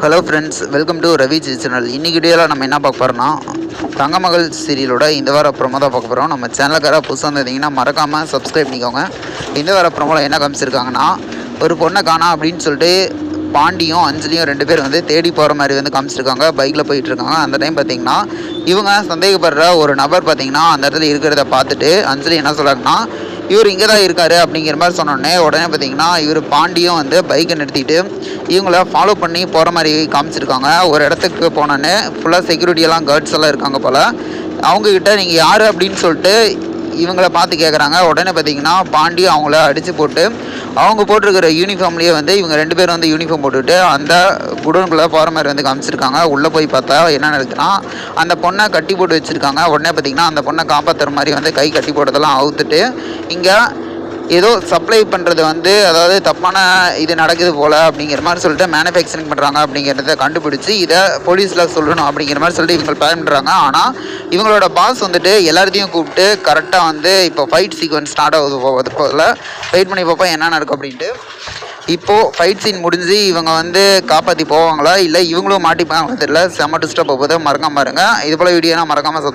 Hello friends, welcome to Ravi channel. இன்றைக்கி வீடியோவில் நம்ம என்ன பார்க்க போகிறோம்னா, தங்கமகள் சீரியலோட இந்த வார ப்ரோமோ தான் பார்க்க போகிறோம். நம்ம சேனலுக்கார புதுசாக இருந்தீங்கன்னா மறக்காமல் சப்ஸ்கிரைப் பண்ணிக்கோங்க. இந்த வார ப்ரோமோவில் என்ன காமிச்சிருக்காங்கன்னா, ஒரு பொண்ணை காணோம் அப்படின்னு சொல்லிட்டு பாண்டியும் அஞ்சலியும் 2 பேர் வந்து தேடி போகிற மாதிரி வந்து காமிச்சிருக்காங்க. பைக்கில் போயிட்டுருக்காங்க. அந்த டைம் பார்த்திங்கன்னா இவங்க சந்தேகப்படுற ஒரு நபர் பார்த்திங்கன்னா அந்த இடத்துல இருக்கிறத பார்த்துட்டு அஞ்சலி என்ன சொல்கிறாங்கன்னா, இவர் இங்கே தான் இருக்கார் அப்படிங்கிற மாதிரி சொன்னோடனே உடனே பார்த்திங்கன்னா இவர் பாண்டியும் வந்து பைக்கை நிறுத்திட்டு இவங்கள ஃபாலோ பண்ணி போகிற மாதிரி காமிச்சிருக்காங்க. ஒரு இடத்துக்கு போனோன்னே ஃபுல்லாக செக்யூரிட்டியெல்லாம் கார்ட்ஸ் எல்லாம் இருக்காங்க போல். அவங்கக்கிட்ட நீங்கள் யார் அப்படின்னு சொல்லிட்டு இவங்கள பார்த்து கேட்குறாங்க. உடனே பார்த்திங்கன்னா பாண்டி அவங்கள அடித்து போட்டு அவங்க போட்டிருக்கிற யூனிஃபார்ம்லேயே வந்து இவங்க 2 பேரும் வந்து யூனிஃபார்ம் போட்டுக்கிட்டு அந்த குடோனுக்குள்ளே போகிற மாதிரி வந்து காமிச்சிருக்காங்க. உள்ளே போய் பார்த்தா என்ன நடக்குதுன்னா, அந்த பொண்ணை கட்டி போட்டு வச்சுருக்காங்க. உடனே பார்த்திங்கன்னா அந்த பொண்ணை காப்பாற்றுற மாதிரி வந்து கை கட்டி போட்டதெல்லாம் அவுத்துட்டு இங்கே ஏதோ சப்ளை பண்ணுறது வந்து அதாவது தப்பான இது நடக்குது போல் அப்படிங்கிற மாதிரி சொல்லிட்டு மேனுஃபேக்சரிங் பண்ணுறாங்க அப்படிங்கிறத கண்டுபிடிச்சி இதை போலீஸில் சொல்லணும் அப்படிங்கிற மாதிரி சொல்லிட்டு இவங்க பிளான் பண்ணுறாங்க. ஆனால் இவங்களோட பாஸ் வந்துட்டு எல்லாத்தையும் கூப்பிட்டு கரெக்டாக வந்து இப்போ ஃபைட் சீக்வன்ஸ் ஸ்டார்ட் ஆகுது போல். வெயிட் பண்ணி பார்ப்போம் என்ன நடக்கும் அப்படின்ட்டு. இப்போது ஃபைட் சீன் முடிஞ்சு இவங்க வந்து காப்பாற்றி போவாங்களா இல்லை இவங்களும் மாட்டிப்பாங்க தெரியல. செம்ம ட்விஸ்ட்டாக போகுது. மறக்காம பாருங்கள். இது போல் வீடியோனா மறக்காமல் சப்ஸ்கிரைப்